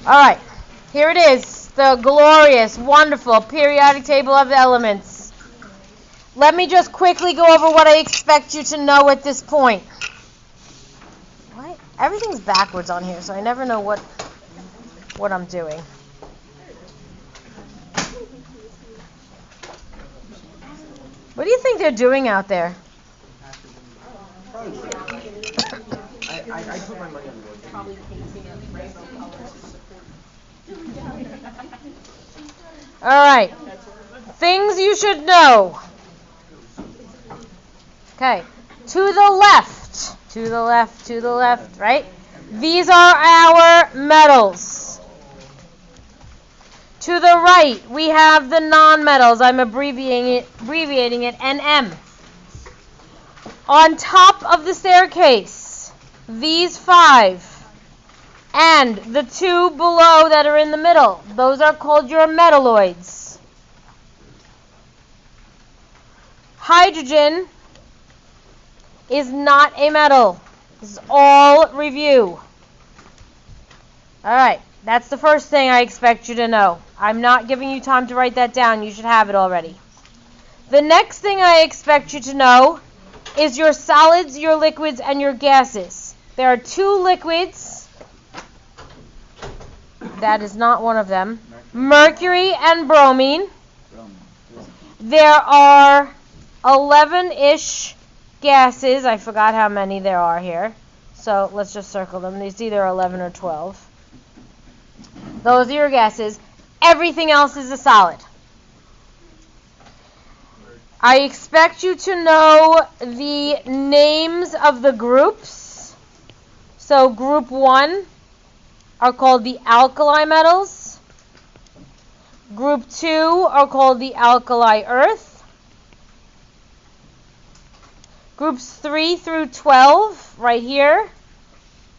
All right, here it is, the glorious, wonderful periodic table of the elements. Let me just quickly go over what I expect you to know at this point. What? Everything's backwards on here, so I never know what I'm doing. What do you think they're doing out there? I put my money on the road. Probably painting and rainbow colors to support. All right. Things you should know. Okay. To the left, right? These are our metals. To the right, we have the non-metals. I'm abbreviating it NM. On top of the staircase, these 5 and the 2 below that are in the middle, those are called your metalloids. Hydrogen is not a metal. This is all review. All right, that's the first thing I expect you to know. I'm not giving you time to write that down. You should have it already. The next thing I expect you to know is your solids, your liquids, and your gases. There are 2 liquids. That is not one of them. Mercury and bromine. There are 11-ish gases. I forgot how many there are here. So let's just circle them. It's either 11 or 12. Those are your gases. Everything else is a solid. I expect you to know the names of the groups. So group 1 are called the alkali metals. Group 2 are called the alkali earth. Groups 3 through 12, right here,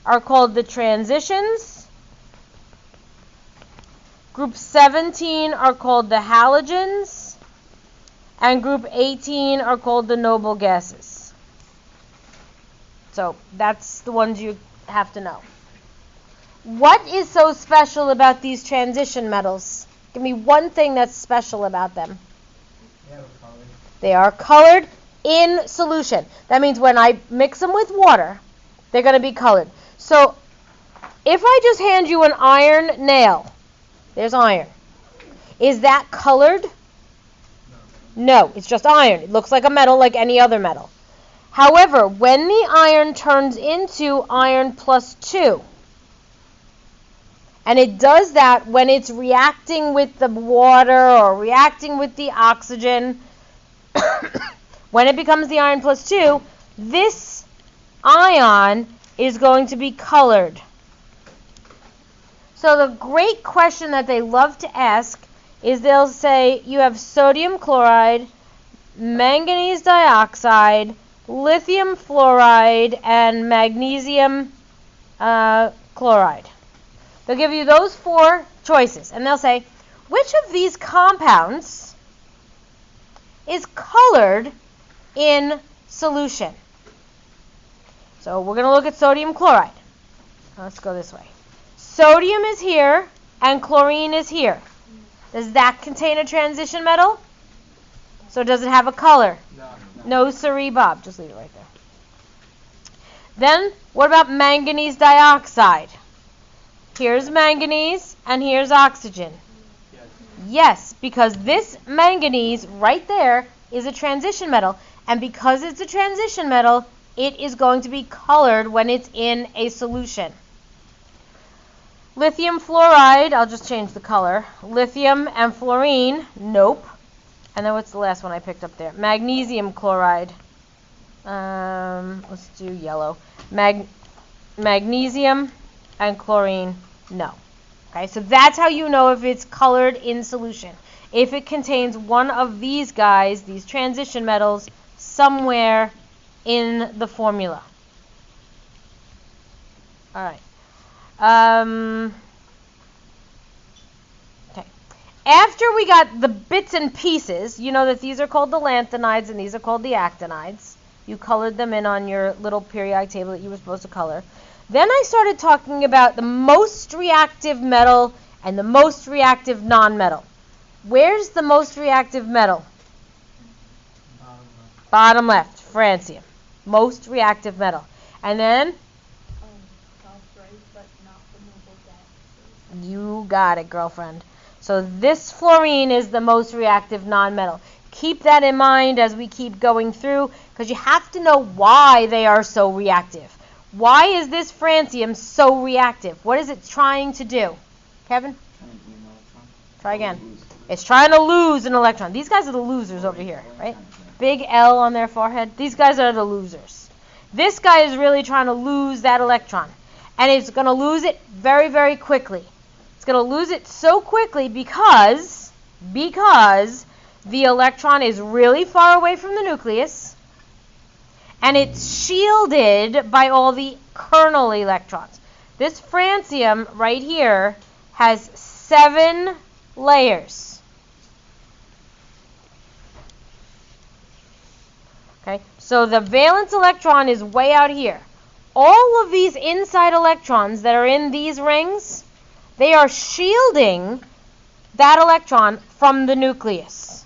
are called the transitions. Group 17 are called the halogens. And group 18 are called the noble gases. So that's the ones you have to know. What is so special about these transition metals? Give me one thing that's special about them. They are colored in solution. That means when I mix them with water, they're going to be colored. So if I just hand you an iron nail, there's iron. Is that colored? No, it's just iron. It looks like a metal like any other metal. However, when the iron turns into iron plus 2, and it does that when it's reacting with the water or reacting with the oxygen, when it becomes the iron plus 2, this ion is going to be colored. So the great question that they love to ask is they'll say you have sodium chloride, manganese dioxide, lithium fluoride, and magnesium chloride. They'll give you those 4 choices, and they'll say, which of these compounds is colored in solution? So we're going to look at sodium chloride. Let's go this way. Sodium is here, and chlorine is here. Does that contain a transition metal? So does it have a color? No, siree, Bob. Just leave it right there. Then, what about manganese dioxide? Here's manganese, and here's oxygen. Yes, because this manganese right there is a transition metal. And because it's a transition metal, it is going to be colored when it's in a solution. Lithium fluoride, I'll just change the color. Lithium and fluorine, nope. And then what's the last one I picked up there? Magnesium chloride. Let's do yellow. Magnesium and chlorine, no. Okay, so that's how you know if it's colored in solution. If it contains one of these guys, these transition metals, somewhere in the formula. All right. Okay. After we got the bits and pieces, you know that these are called the lanthanides and these are called the actinides. You colored them in on your little periodic table that you were supposed to color. Then I started talking about the most reactive metal and the most reactive non-metal. Where's the most reactive metal? Bottom left, francium. Most reactive metal. And then? But not the noble gases. You got it, girlfriend. So this fluorine is the most reactive non-metal. Keep that in mind as we keep going through, because you have to know why they are so reactive. Why is this francium so reactive? What is it trying to do? Kevin? Try again. It's trying to lose an electron. These guys are the losers over here, right? Big L on their forehead. These guys are the losers. This guy is really trying to lose that electron. And it's going to lose it very, very quickly. It's going to lose it so quickly because the electron is really far away from the nucleus, and it's shielded by all the kernel electrons. This francium right here has 7 layers. Okay, so the valence electron is way out here. All of these inside electrons that are in these rings, they are shielding that electron from the nucleus.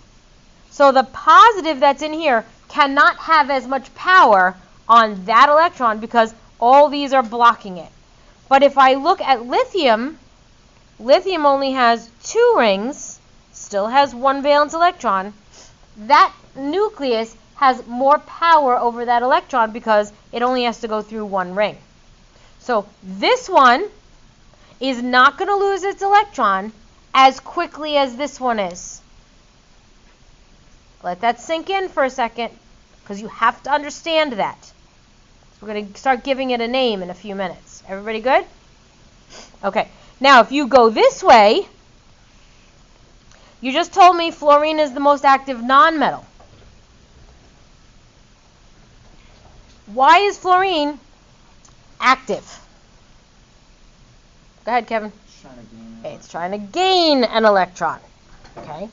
So the positive that's in here cannot have as much power on that electron because all these are blocking it. But if I look at lithium, lithium only has 2 rings, still has 1 valence electron. That nucleus has more power over that electron because it only has to go through 1 ring. So this one is not going to lose its electron as quickly as this one is. Let that sink in for a second, because you have to understand that. So we're going to start giving it a name in a few minutes. Everybody good? Okay. Now, if you go this way, you just told me fluorine is the most active nonmetal. Why is fluorine active? Go ahead, Kevin. It's trying to gain an electron. Okay.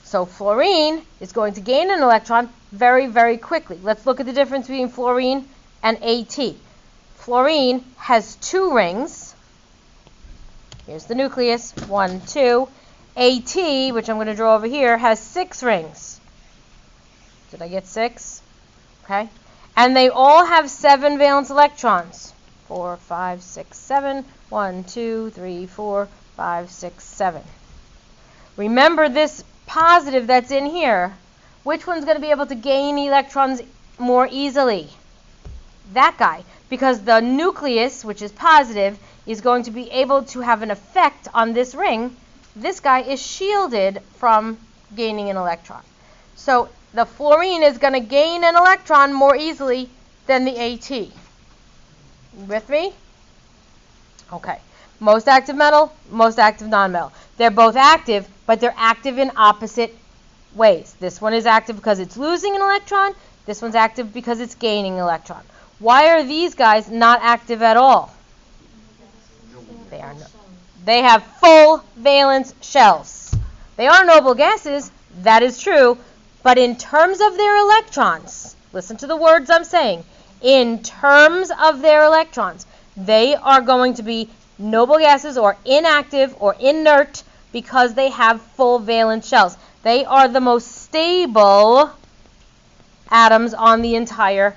So fluorine is going to gain an electron very, very quickly. Let's look at the difference between fluorine and AT. Fluorine has 2 rings. Here's the nucleus, 1, 2. AT, which I'm going to draw over here, has 6 rings. Did I get 6? Okay. And they all have 7 valence electrons. 4, 5, 6, 7. 1, 2, 3, 4, 5, 6, 7. Remember this positive that's in here. Which one's going to be able to gain electrons more easily? That guy. Because the nucleus, which is positive, is going to be able to have an effect on this ring. This guy is shielded from gaining an electron. So the fluorine is going to gain an electron more easily than the AT. You with me? Okay. Most active metal, most active nonmetal. They're both active, but they're active in opposite ways. This one is active because it's losing an electron. This one's active because it's gaining an electron. Why are these guys not active at all? They have full valence shells. They are noble gases, that is true, but in terms of their electrons, listen to the words I'm saying, in terms of their electrons, they are going to be noble gases or inactive or inert because they have full valence shells. They are the most stable atoms on the entire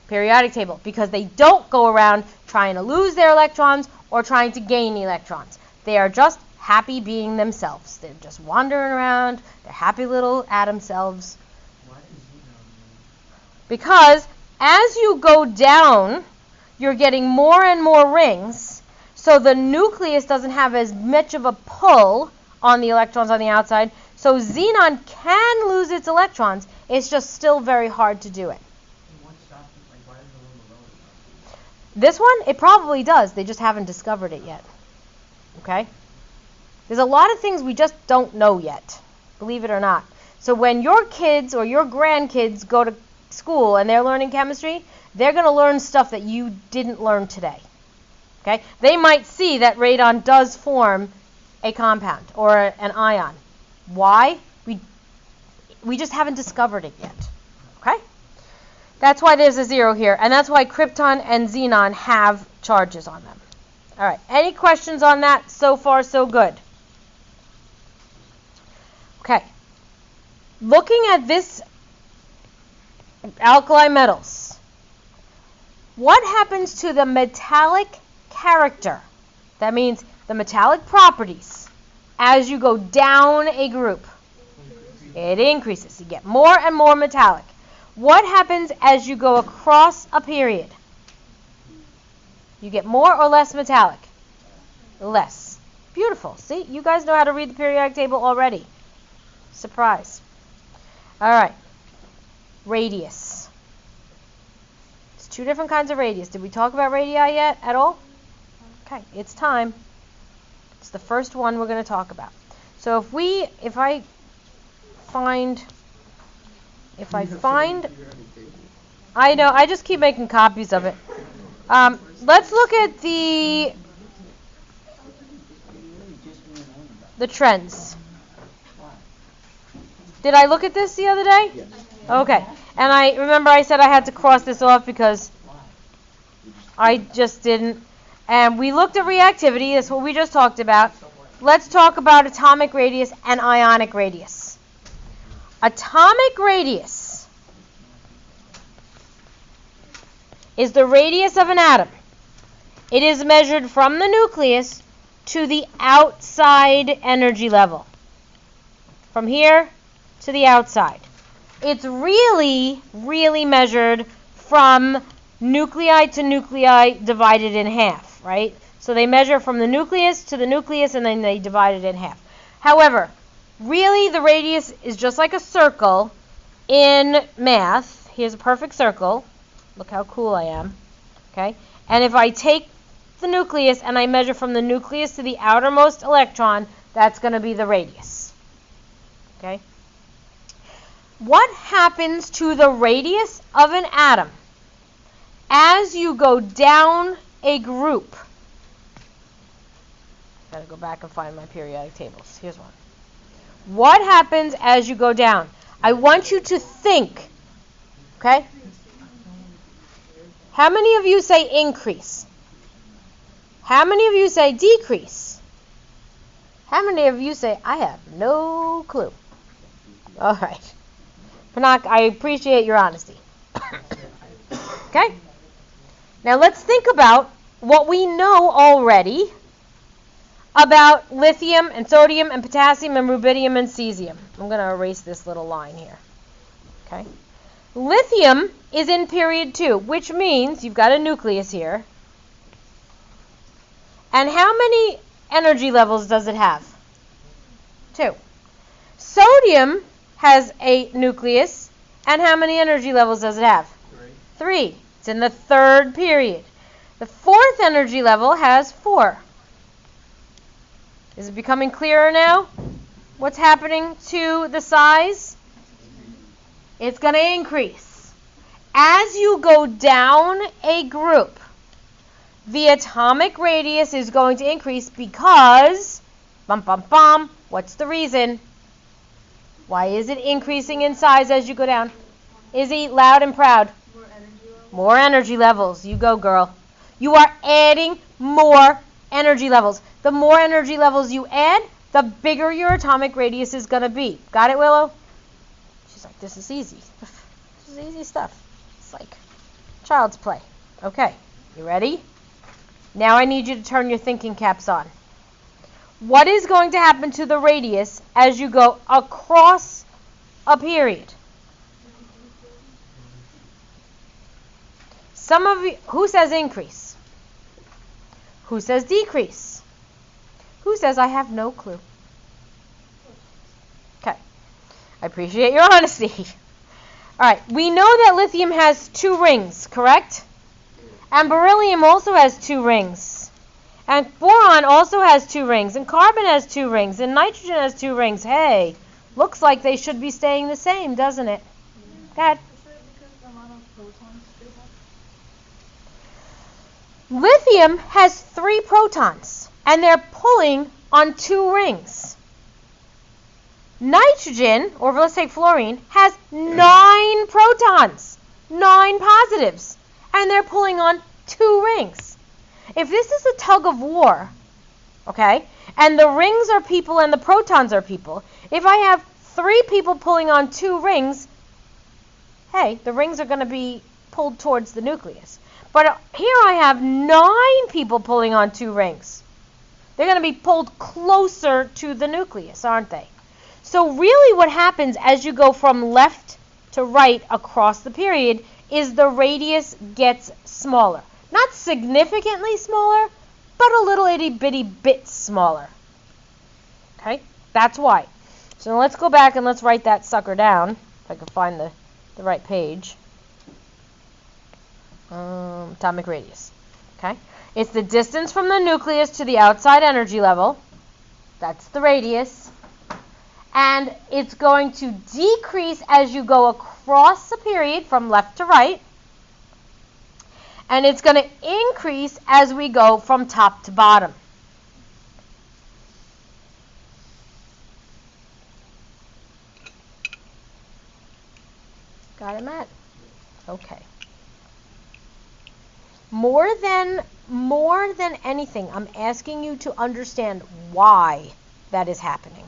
periodic table because they don't go around trying to lose their electrons or trying to gain electrons. They are just happy being themselves. They're just wandering around. They're happy little atom selves. Because as you go down, you're getting more and more rings, so the nucleus doesn't have as much of a pull on the electrons on the outside. So xenon can lose its electrons. It's just still very hard to do it. This one, it probably does. They just haven't discovered it yet. Okay? There's a lot of things we just don't know yet, believe it or not. So when your kids or your grandkids go to school and they're learning chemistry, they're going to learn stuff that you didn't learn today. Okay? They might see that radon does form a compound or an ion. Why? We just haven't discovered it yet. Okay? That's why there's a 0 here, and that's why krypton and xenon have charges on them. All right, any questions on that? So far, so good. Okay. Looking at this alkali metals, what happens to the metallic character? That means the metallic properties as you go down a group. It increases. You get more and more metallic. What happens as you go across a period? You get more or less metallic? Less. Beautiful. See, you guys know how to read the periodic table already. Surprise. All right. Radius. There's 2 different kinds of radius. Did we talk about radii yet at all? Okay, it's time. It's the first one we're going to talk about. So if I find, I know, I just keep making copies of it. Let's look at the trends. Did I look at this the other day? Yes. Okay. And I remember I said I had to cross this off because I just didn't. And we looked at reactivity. That's what we just talked about. Let's talk about atomic radius and ionic radius. Atomic radius is the radius of an atom. It is measured from the nucleus to the outside energy level. From here to the outside. It's really, really measured from nuclei to nuclei divided in half, right? So they measure from the nucleus to the nucleus and then they divide it in half. However, really the radius is just like a circle in math. Here's a perfect circle. Look how cool I am. Okay? And if I take the nucleus and I measure from the nucleus to the outermost electron, that's going to be the radius. Okay? What happens to the radius of an atom as you go down a group? I've got to go back and find my periodic tables. Here's one. What happens as you go down? I want you to think. Okay? How many of you say increase? How many of you say decrease? How many of you say, I have no clue? All right. Panak, I appreciate your honesty. Okay? Now let's think about what we know already about lithium and sodium and potassium and rubidium and cesium. I'm going to erase this little line here. Okay? Lithium is in period 2, which means you've got a nucleus here. And how many energy levels does it have? 2. Sodium has a nucleus, and how many energy levels does it have? 3. It's in the 3rd period. The 4th energy level has 4. Is it becoming clearer now? What's happening to the size? It's going to increase. As you go down a group, the atomic radius is going to increase because, what's the reason? Why is it increasing in size as you go down? Izzy, loud and proud. More energy levels. You go, girl. You are adding more energy levels. The more energy levels you add, the bigger your atomic radius is going to be. Got it, Willow? She's like, this is easy. This is easy stuff. It's like child's play. Okay, you ready? Now I need you to turn your thinking caps on. What is going to happen to the radius as you go across a period? Some of you, who says increase? Who says decrease? Who says I have no clue? Okay. I appreciate your honesty. All right. We know that lithium has 2 rings, correct? And beryllium also has 2 rings. And boron also has 2 rings. And carbon has 2 rings. And nitrogen has 2 rings. Hey, looks like they should be staying the same, doesn't it? Go ahead. Lithium has 3 protons. And they're pulling on 2 rings. Nitrogen, or let's say fluorine, has 9 protons. 9 positives. And they're pulling on 2 rings. If this is a tug of war, okay, and the rings are people and the protons are people, if I have 3 people pulling on 2 rings, hey, the rings are going to be pulled towards the nucleus. But here I have 9 people pulling on 2 rings. They're going to be pulled closer to the nucleus, aren't they? So really what happens as you go from left to right across the period is the radius gets smaller. Not significantly smaller, but a little itty bitty bit smaller. Okay, that's why. So let's go back and let's write that sucker down, if I can find the right page. Atomic radius. Okay, it's the distance from the nucleus to the outside energy level. That's the radius. And it's going to decrease as you go across the period from left to right. And it's going to increase as we go from top to bottom. Got it, Matt? Okay. More than anything, I'm asking you to understand why that is happening.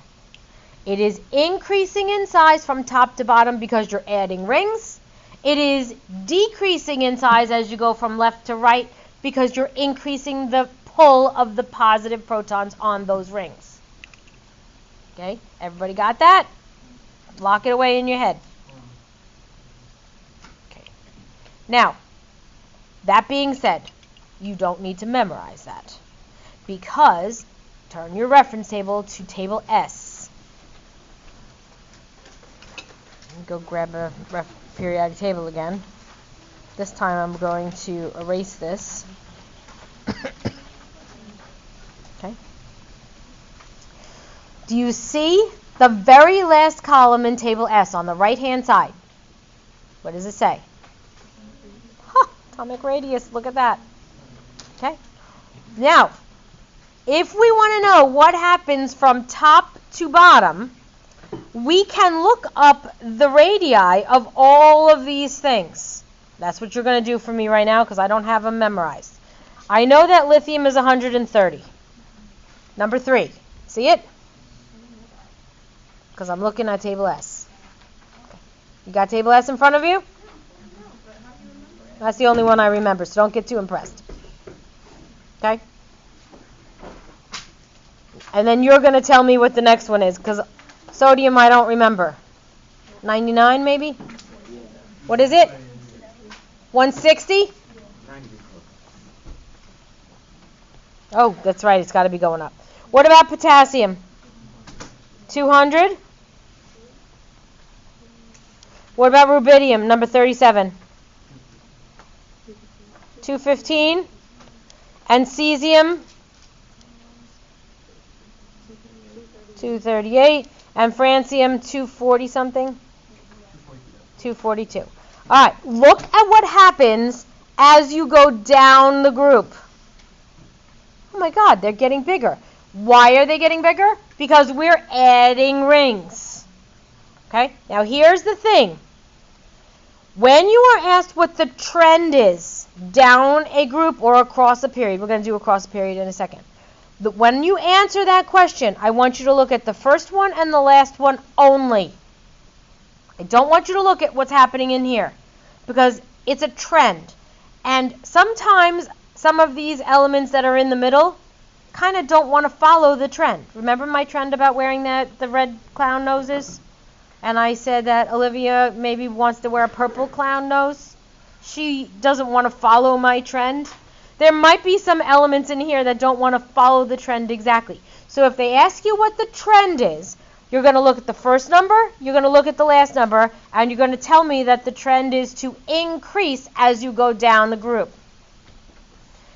It is increasing in size from top to bottom because you're adding rings. It is decreasing in size as you go from left to right because you're increasing the pull of the positive protons on those rings. Okay, everybody got that? Lock it away in your head. Okay. Now, that being said, you don't need to memorize that because turn your reference table to table S. Go grab a periodic table again. This time I'm going to erase this. Okay. Do you see the very last column in table S on the right-hand side? What does it say? Atomic radius. Look at that. Okay. Now, if we want to know what happens from top to bottom, we can look up the radii of all of these things. That's what you're going to do for me right now because I don't have them memorized. I know that lithium is 130. Number 3. See it? Because I'm looking at table S. You got table S in front of you? That's the only one I remember, so don't get too impressed. Okay? And then you're going to tell me what the next one is because sodium I don't remember. 99 maybe? What is it? 160? Oh, that's right. It's got to be going up. What about potassium? 200? What about rubidium, number 37? 215? And cesium? 238. And francium, 240 something? 242. All right, look at what happens as you go down the group. Oh my God, they're getting bigger. Why are they getting bigger? Because we're adding rings. Okay, now here's the thing. When you are asked what the trend is down a group or across a period, we're going to do across a period in a second. When you answer that question, I want you to look at the first one and the last one only. I don't want you to look at what's happening in here because it's a trend. And sometimes some of these elements that are in the middle kind of don't want to follow the trend. Remember my trend about wearing the red clown noses? And I said that Olivia maybe wants to wear a purple clown nose. She doesn't want to follow my trend. There might be some elements in here that don't want to follow the trend exactly. So if they ask you what the trend is, you're going to look at the first number, you're going to look at the last number, and you're going to tell me that the trend is to increase as you go down the group.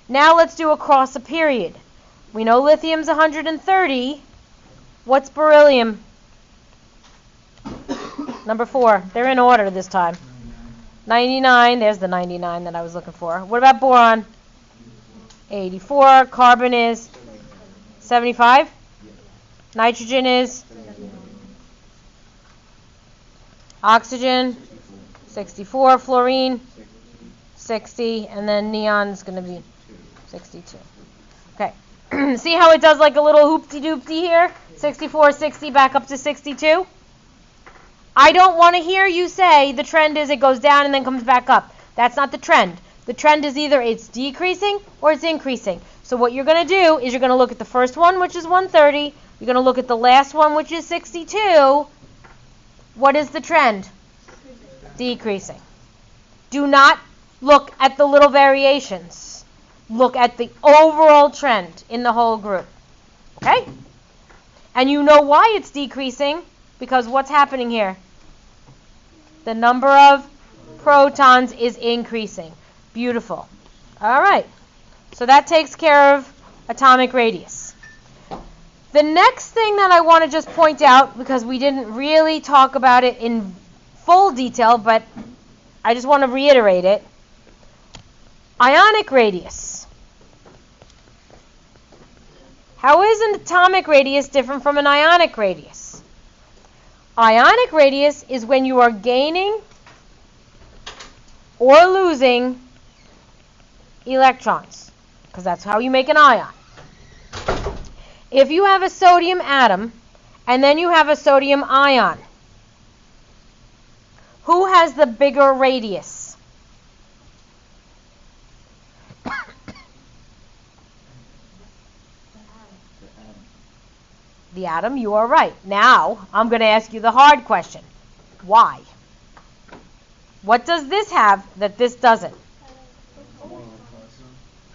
Now let's do across a period. We know lithium's 130. What's beryllium? Number 4. They're in order this time. 99. There's the 99 that I was looking for. What about boron? 84. Carbon is 75. Nitrogen is oxygen 64. Fluorine, 60. And then neon's going to be 62. Okay. See how it does like a little hoopty-doopty here? 64, 60, back up to 62. I don't want to hear you say the trend is it goes down and then comes back up. That's not the trend. The trend is either it's decreasing or it's increasing. So what you're going to do is you're going to look at the first one, which is 130. You're going to look at the last one, which is 62. What is the trend? Decreasing. Do not look at the little variations. Look at the overall trend in the whole group. Okay? And you know why it's decreasing, because what's happening here? The number of protons is increasing. Beautiful. All right. So that takes care of atomic radius. The next thing that I want to just point out, because we didn't really talk about it in full detail, but I just want to reiterate it. Ionic radius. How is an atomic radius different from an ionic radius? Ionic radius is when you are gaining or losing electrons, because that's how you make an ion. If you have a sodium atom and then you have a sodium ion, who has the bigger radius? The atom, you are right. Now, I'm going to ask you the hard question. Why? What does this have that this doesn't?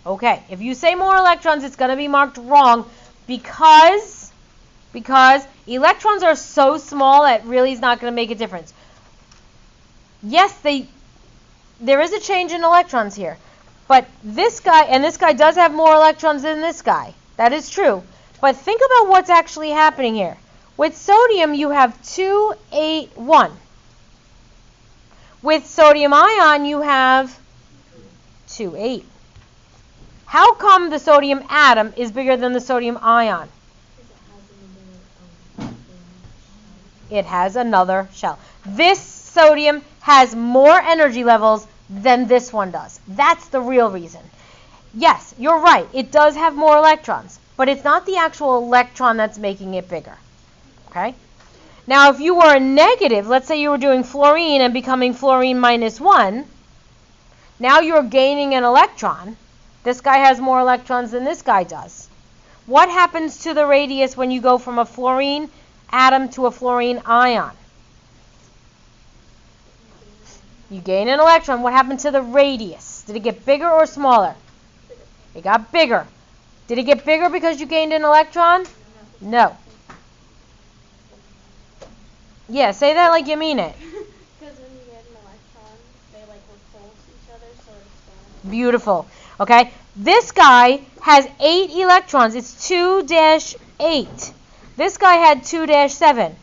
Okay, if you say more electrons, it's going to be marked wrong because electrons are so small that really is not going to make a difference. Yes, there is a change in electrons here, but this guy does have more electrons than this guy. That is true. But think about what's actually happening here. With sodium, you have 2, 8, 1. With sodium ion, you have 2, 8. How come the sodium atom is bigger than the sodium ion? It has another shell. This sodium has more energy levels than this one does. That's the real reason. Yes, you're right. It does have more electrons, but it's not the actual electron that's making it bigger. Okay? Now, if you were a negative, let's say you were doing fluorine and becoming fluorine minus 1, now you're gaining an electron. This guy has more electrons than this guy does. What happens to the radius when you go from a fluorine atom to a fluorine ion? You gain an electron. What happened to the radius? Did it get bigger or smaller? It got bigger. Did it get bigger because you gained an electron? No. Yeah, say that like you mean it. Because when you get an electron, they like repulse each other, so it's Beautiful. Okay, this guy has 8 electrons. It's 2-8. This guy had 2-7.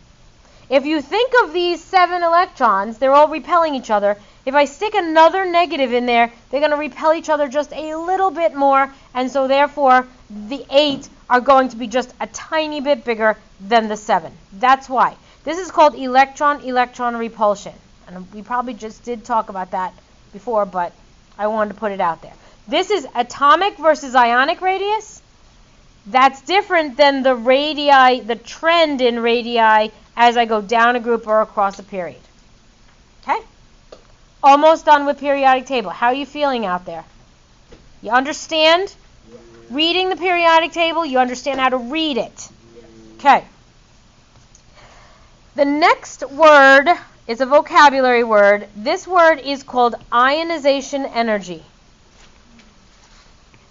If you think of these 7 electrons, they're all repelling each other. If I stick another negative in there, they're going to repel each other just a little bit more, and so therefore the 8 are going to be just a tiny bit bigger than the 7. That's why. This is called electron-electron repulsion. And we probably just did talk about that before, but I wanted to put it out there. This is atomic versus ionic radius. That's different than the radii, the trend in radii as I go down a group or across a period. Okay? Almost done with periodic table. How are you feeling out there? You understand reading the periodic table? You understand how to read it? Okay. The next word is a vocabulary word. This word is called ionization energy.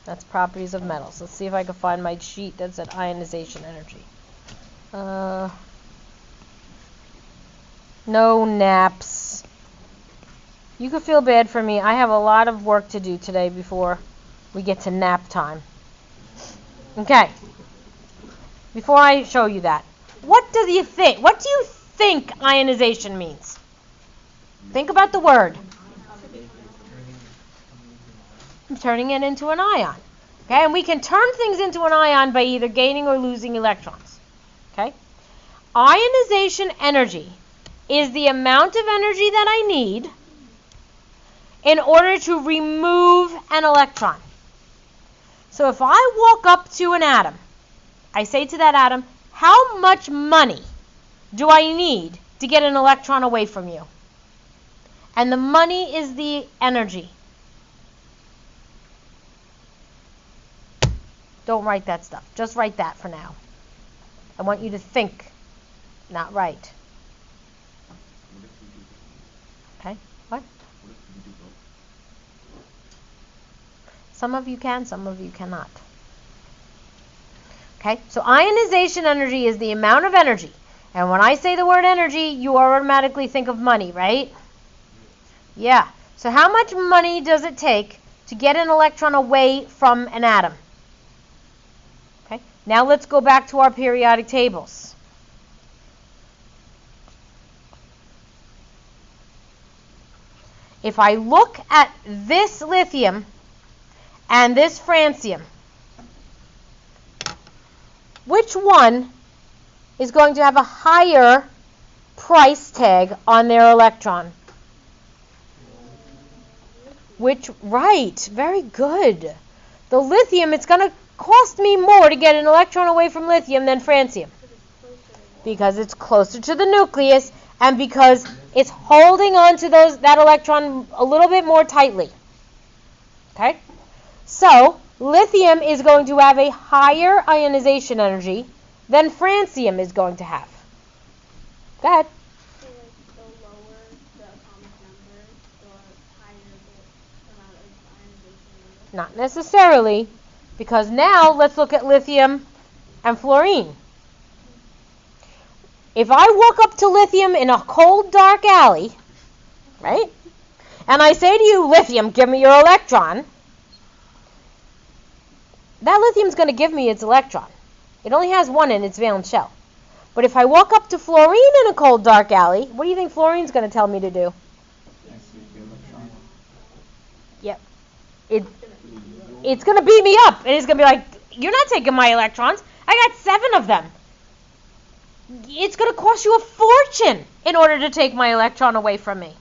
That's properties of metals. Let's see if I can find my sheet that said ionization energy. No naps. You could feel bad for me. I have a lot of work to do today before we get to nap time. Okay. Before I show you that, what do you think? What do you think ionization means? Think about the word. I'm turning it into an ion. Okay, and we can turn things into an ion by either gaining or losing electrons. Okay? Ionization energy is the amount of energy that I need in order to remove an electron. So if I walk up to an atom, I say to that atom, how much money do I need to get an electron away from you? And the money is the energy. Don't write that stuff. Just write that for now. I want you to think, not write. Okay? What? Some of you can, some of you cannot. Okay? So ionization energy is the amount of energy. And when I say the word energy, you automatically think of money, right? Yeah. So how much money does it take to get an electron away from an atom? Okay. Now let's go back to our periodic tables. If I look at this lithium and this francium, which one is going to have a higher price tag on their electron? Right, very good. The lithium, it's going to cost me more to get an electron away from lithium than francium. Because it's closer to the nucleus and because it's holding on to that electron a little bit more tightly. Okay? So, lithium is going to have a higher ionization energy than francium is going to have. Go ahead. So the lower the atomic number, the higher the amount of ionization. Not necessarily, because now let's look at lithium and fluorine. If I walk up to lithium in a cold, dark alley, right, and I say to you, lithium, give me your electron, that lithium's going to give me its electron. It only has one in its valence shell. But if I walk up to fluorine in a cold, dark alley, what do you think fluorine's going to tell me to do? Yep. It's going to beat me up. And it's going to be like, you're not taking my electrons. I got 7 of them. It's going to cost you a fortune in order to take my electron away from me.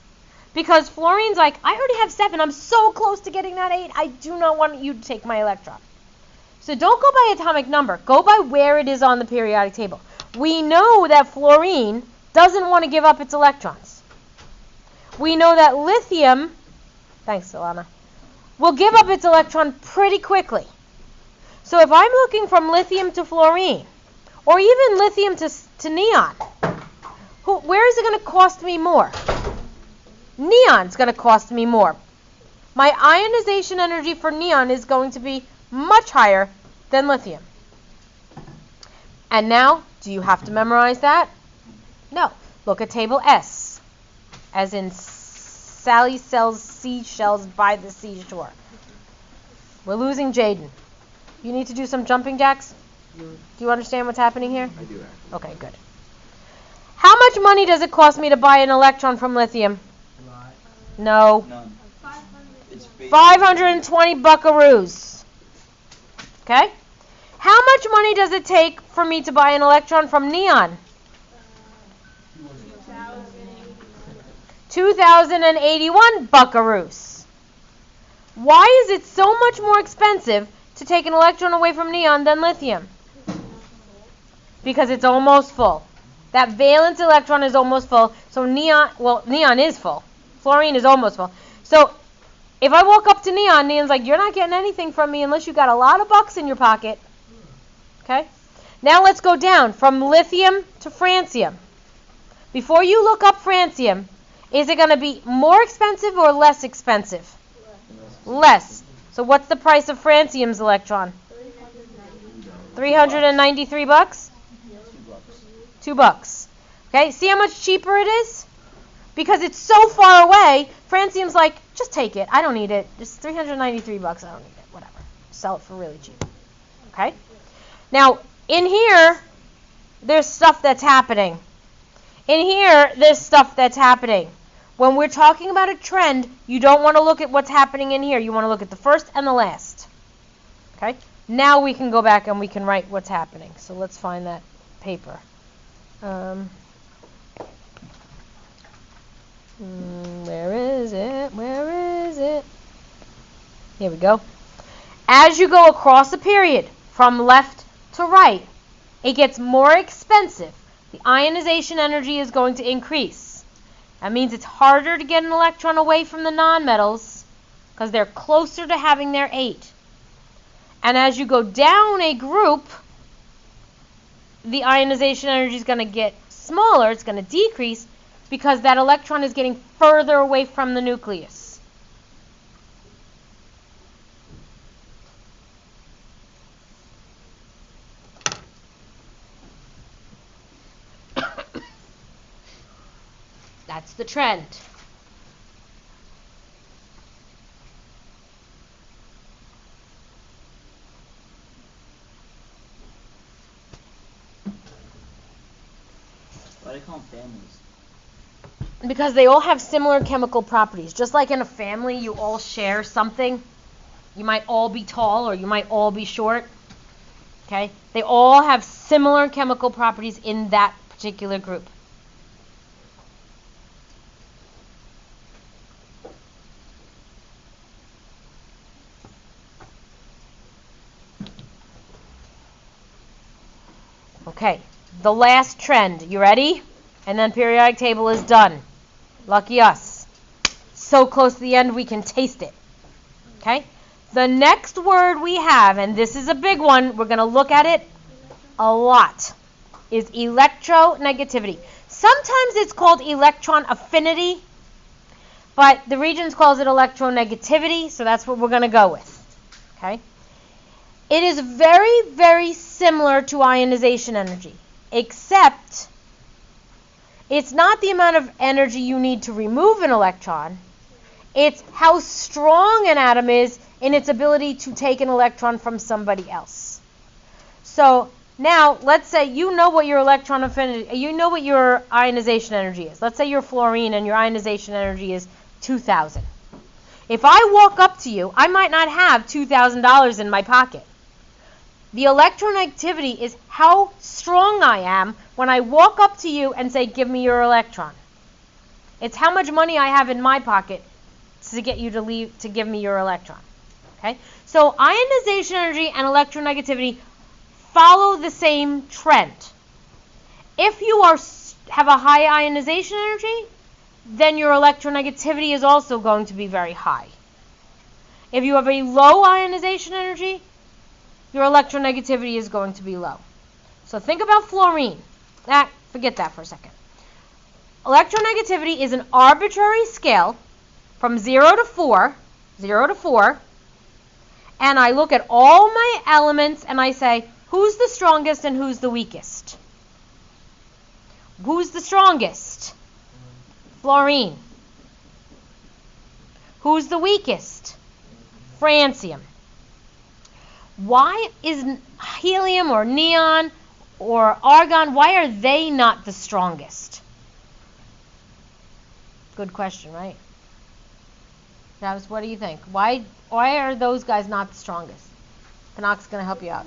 Because fluorine's like, I already have 7. I'm so close to getting that 8. I do not want you to take my electron. So don't go by atomic number. Go by where it is on the periodic table. We know that fluorine doesn't want to give up its electrons. We know that lithium, thanks, Alana, will give up its electron pretty quickly. So if I'm looking from lithium to fluorine, or even lithium to neon, where is it going to cost me more? Neon's going to cost me more. My ionization energy for neon is going to be much higher than lithium. And now, do you have to memorize that? No. Look at table S, as in Sally sells seashells by the seashore. We're losing Jaden. You need to do some jumping jacks? Do you understand what's happening here? I do. Okay, good. How much money does it cost me to buy an electron from lithium? No. None. 520 buckaroos. Okay? How much money does it take for me to buy an electron from neon? 2,081 buckaroos. Why is it so much more expensive to take an electron away from neon than lithium? Because it's almost full. That valence electron is almost full. So neon is full. Fluorine is almost full. So if I walk up to neon, neon's like, you're not getting anything from me unless you got a lot of bucks in your pocket. Okay? Now let's go down from lithium to francium. Before you look up francium, is it going to be more expensive or less expensive? Less. So what's the price of francium's electron? 393 bucks? $2. Okay, see how much cheaper it is? Because it's so far away, francium's like, just take it. I don't need it. Just 393 bucks. I don't need it. Whatever. Sell it for really cheap. Okay? Now, in here, there's stuff that's happening. In here, there's stuff that's happening. When we're talking about a trend, you don't want to look at what's happening in here. You want to look at the first and the last. Okay? Now we can go back and we can write what's happening. So let's find that paper. Where is it? Where is it? Here we go. As you go across a period from left to right, it gets more expensive. The ionization energy is going to increase. That means it's harder to get an electron away from the nonmetals because they're closer to having their 8. And as you go down a group, the ionization energy is going to get smaller. It's going to decrease because that electron is getting further away from the nucleus. That's the trend. Why do they call them families? Because they all have similar chemical properties. Just like in a family, you all share something. You might all be tall or you might all be short. Okay? They all have similar chemical properties in that particular group. Okay, the last trend. You ready? And then periodic table is done. Lucky us. So close to the end we can taste it. Okay? The next word we have, and this is a big one, we're going to look at it a lot, is electronegativity. Sometimes it's called electron affinity, but the Regents calls it electronegativity, so that's what we're going to go with. Okay? It is very, very similar to ionization energy, except it's not the amount of energy you need to remove an electron. It's how strong an atom is in its ability to take an electron from somebody else. So now, let's say you know what your electron affinity, you know what your ionization energy is. Let's say you're fluorine and your ionization energy is 2,000. If I walk up to you, I might not have $2,000 in my pocket. The electronegativity is how strong I am when I walk up to you and say, give me your electron. It's how much money I have in my pocket to get you to give me your electron. Okay? So ionization energy and electronegativity follow the same trend. If you have a high ionization energy, then your electronegativity is also going to be very high. If you have a low ionization energy, your electronegativity is going to be low. So think about fluorine. Forget that for a second. Electronegativity is an arbitrary scale from 0 to 4, and I look at all my elements and I say, who's the strongest and who's the weakest? Who's the strongest? Fluorine. Who's the weakest? Francium. Why is helium or neon or argon, why are they not the strongest? Good question, right? Travis, what do you think? Why are those guys not the strongest? Panak's going to help you out.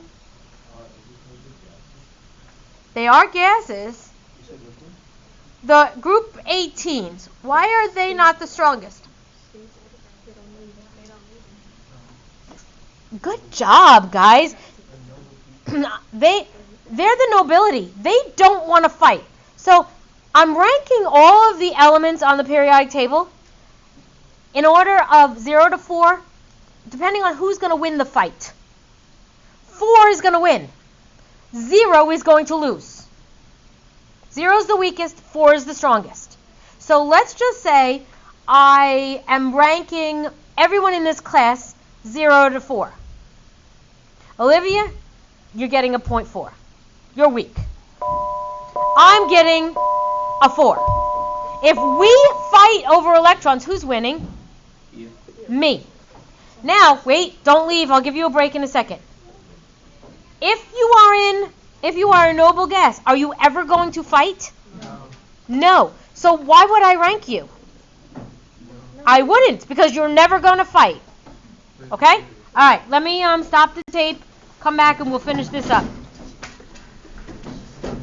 They are gases. The group 18s, why are they not the strongest? Good job, guys. They're the nobility. They don't want to fight. So I'm ranking all of the elements on the periodic table in order of 0 to 4, depending on who's going to win the fight. 4 is going to win. 0 is going to lose. 0 is the weakest, 4 is the strongest. So let's just say I am ranking everyone in this class 0 to 4. Olivia, you're getting a 0.4. You're weak. I'm getting a 4. If we fight over electrons, who's winning? You. Me. Now, wait, don't leave. I'll give you a break in a second. If you are a noble gas, are you ever going to fight? No. So why would I rank you? I wouldn't, because you're never going to fight. Okay? All right, let me stop the tape, come back, and we'll finish this up.